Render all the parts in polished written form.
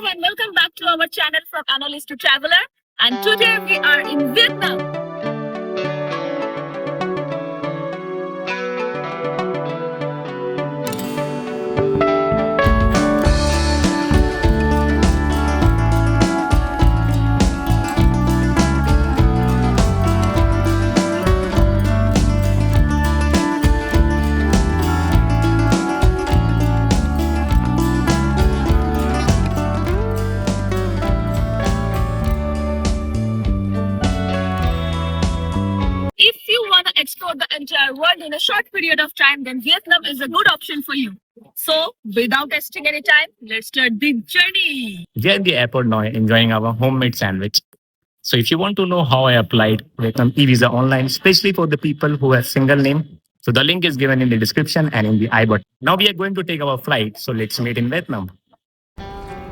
everyone, welcome back to our channel from Analyst to Traveler. And today we are in Vietnam. If you want to explore the entire world in a short period of time, then Vietnam is a good option for you. So, without wasting any time, let's start the journey. We are at the airport now enjoying our homemade sandwich. So if you want to know how I applied Vietnam e-visa online, especially for the people who have single name, so the link is given in the description and in the I button. Now we are going to take our flight, so let's meet in Vietnam.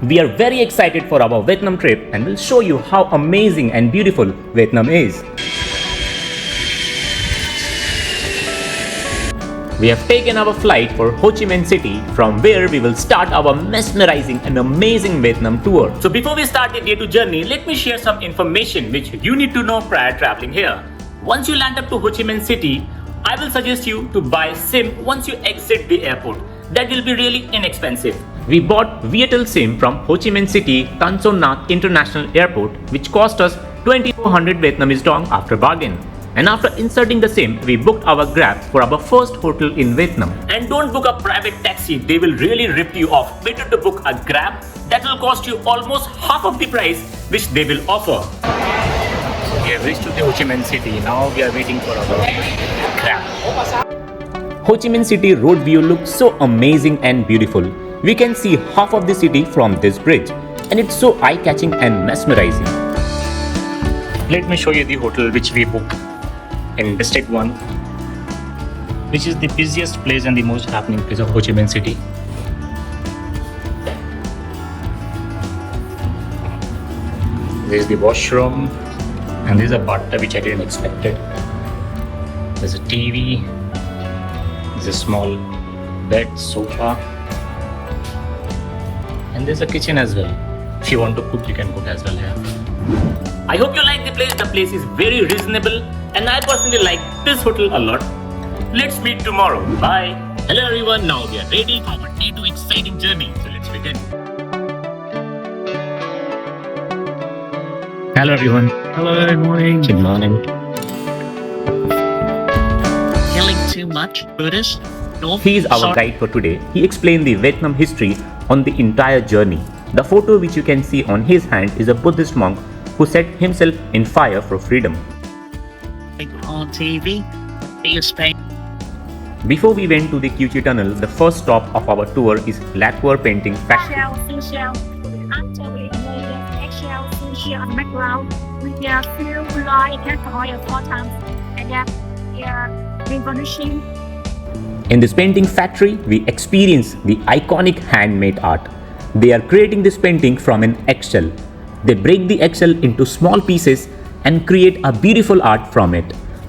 We are very excited for our Vietnam trip and will show you how amazing and beautiful Vietnam is. We have taken our flight for Ho Chi Minh City, from where we will start our mesmerizing and amazing Vietnam tour. So before we start the day 2 journey, let me share some information which you need to know prior traveling here. Once you land up to Ho Chi Minh City, I will suggest you to buy SIM once you exit the airport. That will be really inexpensive. We bought Viettel SIM from Ho Chi Minh City Tan Son Nhat International Airport, which cost us 2400 Vietnamese dong after bargain. And after inserting the SIM, we booked our Grab for our first hotel in Vietnam. And don't book a private taxi, they will really rip you off. Better to book a Grab that will cost you almost half of the price which they will offer. We have reached to the Ho Chi Minh City. Now we are waiting for our Grab. Ho Chi Minh City road view looks so amazing and beautiful. We can see half of the city from this bridge, and it's so eye-catching and mesmerizing. Let me show you the hotel which we booked in District 1, which is the busiest place and the most happening place of Ho Chi Minh City. There is the washroom, and there is a bathtub which I didn't expect it. There's a TV, there's a small bed, sofa, and there's a kitchen as well. If you want to cook, you can cook as well here. I hope you like the place. The place is very reasonable, and I personally like this hotel a lot. Let's meet tomorrow. Bye. Hello everyone, now we are ready for our day 2 exciting journey. So let's begin. Hello everyone. Hello, good morning. Good morning. Killing too much, Buddhist? No. He is our guide for today. He explained the Vietnam history on the entire journey. The photo which you can see on his hand is a Buddhist monk who set himself in fire for freedom. On TV, Spain. Before we went to the Cu Chi Tunnel, the first stop of our tour is lacquer painting factory. Actually, the actual feature on the background with the few light and oil times and the revolution. In this painting factory, we experience the iconic handmade art. They are creating this painting from an eggshell. They break the eggshell into small pieces and create a beautiful art from it.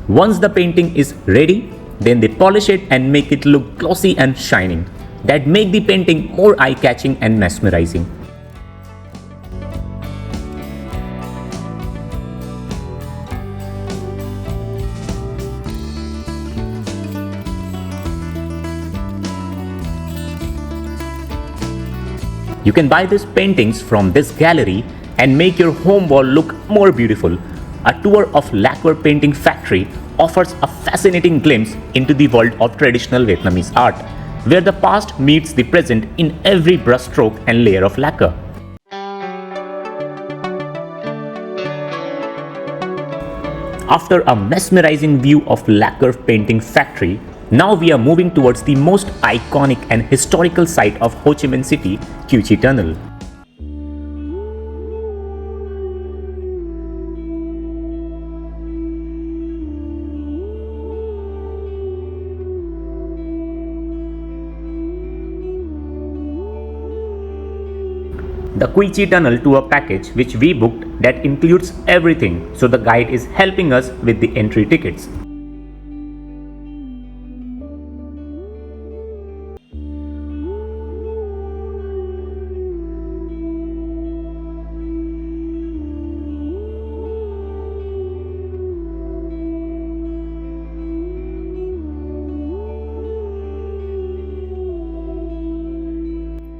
Once the painting is ready, then they polish it and make it look glossy and shining. That make the painting more eye-catching and mesmerizing. You can buy these paintings from this gallery and make your home wall look more beautiful. A tour of lacquer painting factory offers a fascinating glimpse into the world of traditional Vietnamese art, where the past meets the present in every brushstroke and layer of lacquer. After a mesmerizing view of lacquer painting factory, now we are moving towards the most iconic and historical site of Ho Chi Minh City, Cu Chi Tunnel. The Cu Chi Tunnel tour package which we booked that includes everything, so the guide is helping us with the entry tickets.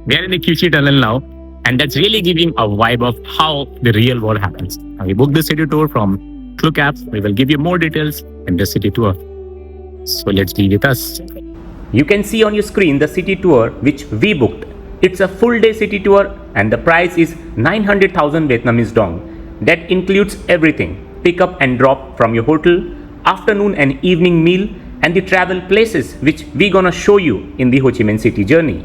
We are in the QC tunnel now, and that's really giving a vibe of how the real war happens. Now, we booked the city tour from Klook app. We will give you more details in the city tour. So let's be with us. You can see on your screen the city tour which we booked. It's a full day city tour and the price is 900,000 Vietnamese dong. That includes everything: pick up and drop from your hotel, afternoon and evening meal, and the travel places which we gonna show you in the Ho Chi Minh City journey.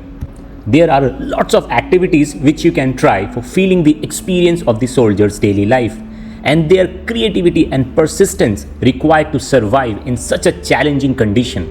There are lots of activities which you can try for feeling the experience of the soldiers' daily life and their creativity and persistence required to survive in such a challenging condition.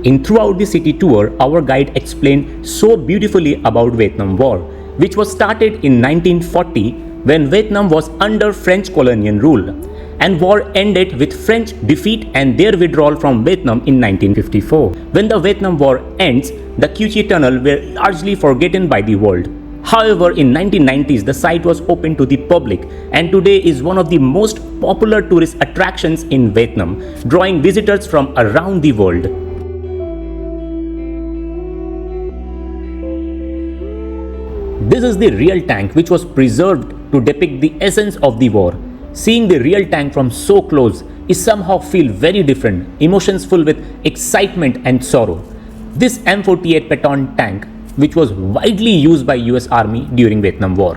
In throughout the city tour, our guide explained so beautifully about Vietnam War, which was started in 1940 when Vietnam was under French colonial rule, and war ended with French defeat and their withdrawal from Vietnam in 1954. When the Vietnam War ends, the Cu Chi Tunnel were largely forgotten by the world. However, in 1990s, the site was open to the public and today is one of the most popular tourist attractions in Vietnam, drawing visitors from around the world. This is the real tank which was preserved to depict the essence of the war. Seeing the real tank from so close is somehow feel very different, emotions full with excitement and sorrow. This M48 Patton tank, which was widely used by US Army during Vietnam War.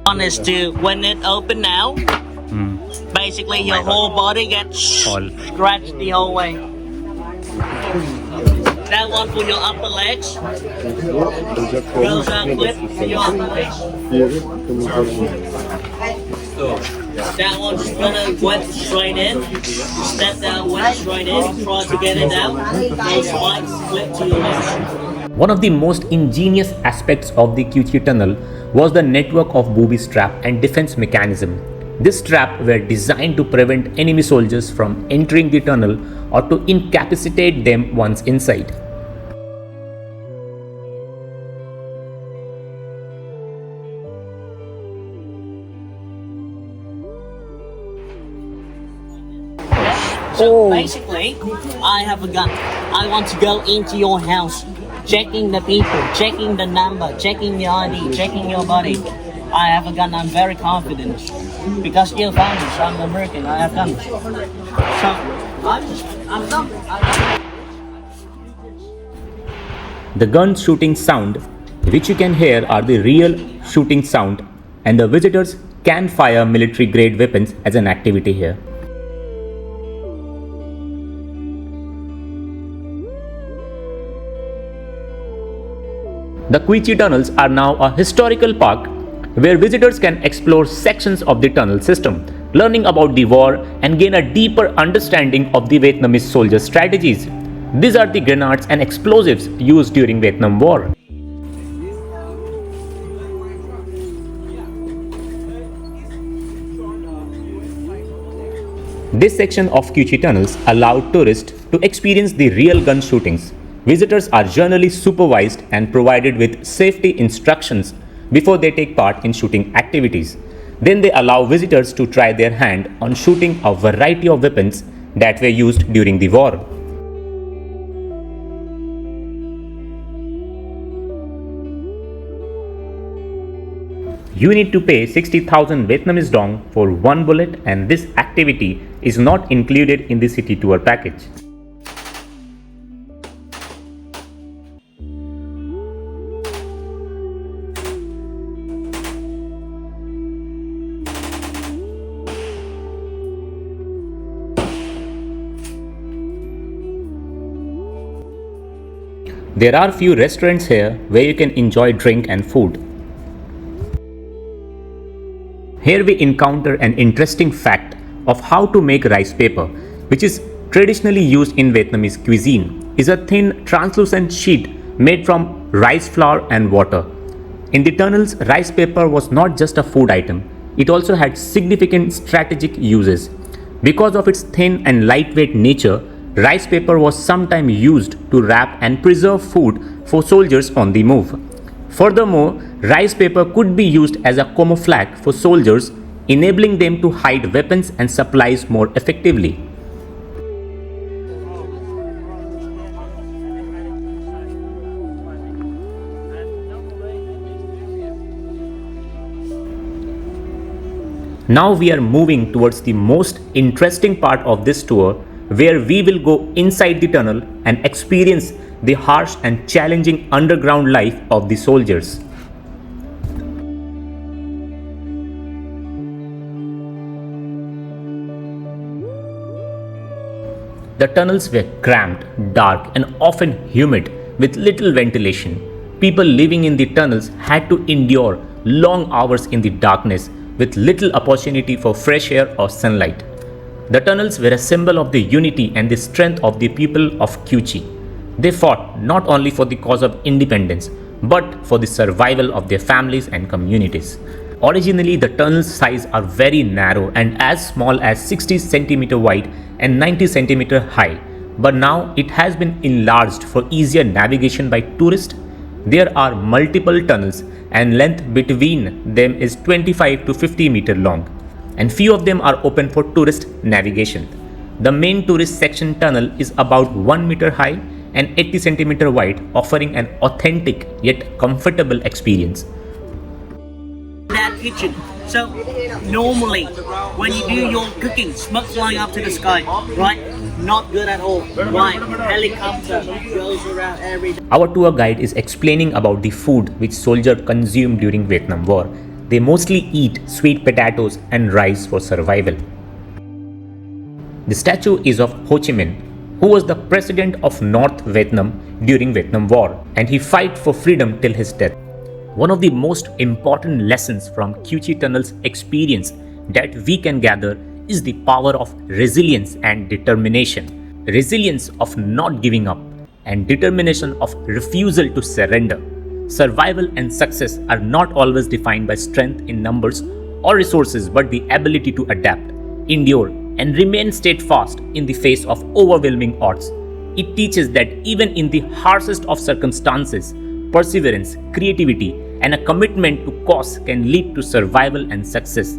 One is to when it open now, basically your whole body gets scratched the whole way. That one for your upper legs goes out clip for your upper legs. That one's gonna went straight in. Step that went straight in. Try to get it out. Those spikes clip to your legs. One of the most ingenious aspects of the Cu Chi Tunnel was the network of booby trap and defense mechanism. These traps were designed to prevent enemy soldiers from entering the tunnel or to incapacitate them once inside. So basically, I have a gun. I want to go into your house, checking the people, checking the number, checking the ID, checking your body. I have a gun. I'm very confident because you're foreigners. I'm American. I have guns. So I'm done. The gun shooting sound, which you can hear, are the real shooting sound, and the visitors can fire military grade weapons as an activity here. The Cu Chi tunnels are now a historical park where visitors can explore sections of the tunnel system, learning about the war and gain a deeper understanding of the Vietnamese soldiers' strategies. These are the grenades and explosives used during Vietnam War. This section of Cu Chi tunnels allowed tourists to experience the real gun shootings. Visitors are generally supervised and provided with safety instructions before they take part in shooting activities. Then they allow visitors to try their hand on shooting a variety of weapons that were used during the war. You need to pay 60,000 Vietnamese dong for one bullet, and this activity is not included in the city tour package. There are few restaurants here where you can enjoy drink and food. Here we encounter an interesting fact of how to make rice paper, which is traditionally used in Vietnamese cuisine. Is a thin translucent sheet made from rice flour and water. In the tunnels, rice paper was not just a food item, it also had significant strategic uses. Because of its thin and lightweight nature, rice paper was sometimes used to wrap and preserve food for soldiers on the move. Furthermore, rice paper could be used as a camouflage for soldiers, enabling them to hide weapons and supplies more effectively. Now we are moving towards the most interesting part of this tour, where we will go inside the tunnel and experience the harsh and challenging underground life of the soldiers. The tunnels were cramped, dark, and often humid with little ventilation. People living in the tunnels had to endure long hours in the darkness with little opportunity for fresh air or sunlight. The tunnels were a symbol of the unity and the strength of the people of Kyuchi. They fought not only for the cause of independence, but for the survival of their families and communities. Originally, the tunnel's size are very narrow and as small as 60 cm wide and 90 cm high, but now it has been enlarged for easier navigation by tourists. There are multiple tunnels and length between them is 25 to 50 meter long, and few of them are open for tourist navigation. The main tourist section tunnel is about 1 meter high and 80 cm wide, offering an authentic yet comfortable experience. That kitchen. So normally when you do your cooking, smoke flying up to the sky, right? Not good at all. Right? Helicopter goes around every day. Our tour guide is explaining about the food which soldiers consumed during Vietnam War. They mostly eat sweet potatoes and rice for survival. The statue is of Ho Chi Minh, who was the president of North Vietnam during Vietnam War, and he fought for freedom till his death. One of the most important lessons from Kyuchi Tunnel's experience that we can gather is the power of resilience and determination. Resilience of not giving up and determination of refusal to surrender. Survival and success are not always defined by strength in numbers or resources, but the ability to adapt, endure, and remain steadfast in the face of overwhelming odds. It teaches that even in the harshest of circumstances, perseverance, creativity, and a commitment to cause can lead to survival and success.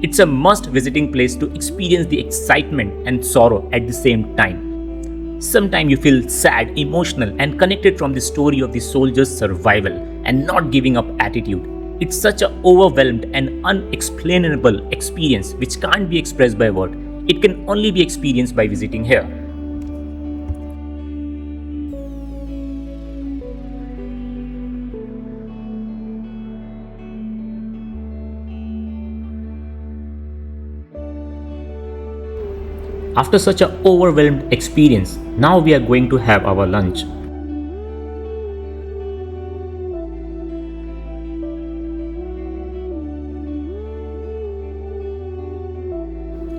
It's a must-visiting place to experience the excitement and sorrow at the same time. Sometimes you feel sad, emotional, and connected from the story of the soldier's survival and not giving up attitude. It's such an overwhelmed and unexplainable experience which can't be expressed by word. It can only be experienced by visiting here. After such an overwhelmed experience, now we are going to have our lunch.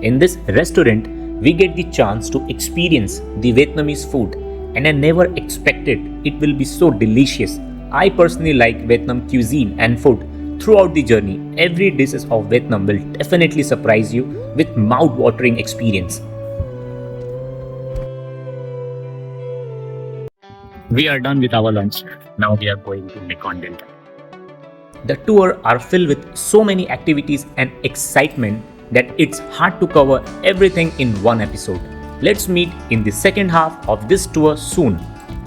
In this restaurant, we get the chance to experience the Vietnamese food, and I never expected it will be so delicious. I personally like Vietnam cuisine and food. Throughout the journey, every dish of Vietnam will definitely surprise you with mouth-watering experience. We are done with our lunch. Now we are going to Mekong Delta. The tour are filled with so many activities and excitement that it's hard to cover everything in one episode. Let's meet in the second half of this tour soon.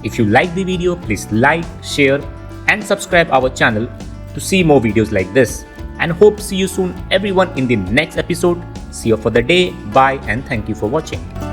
If you like the video, please like, share, and subscribe our channel to see more videos like this. And hope see you soon everyone in the next episode. See you for the day. Bye and thank you for watching.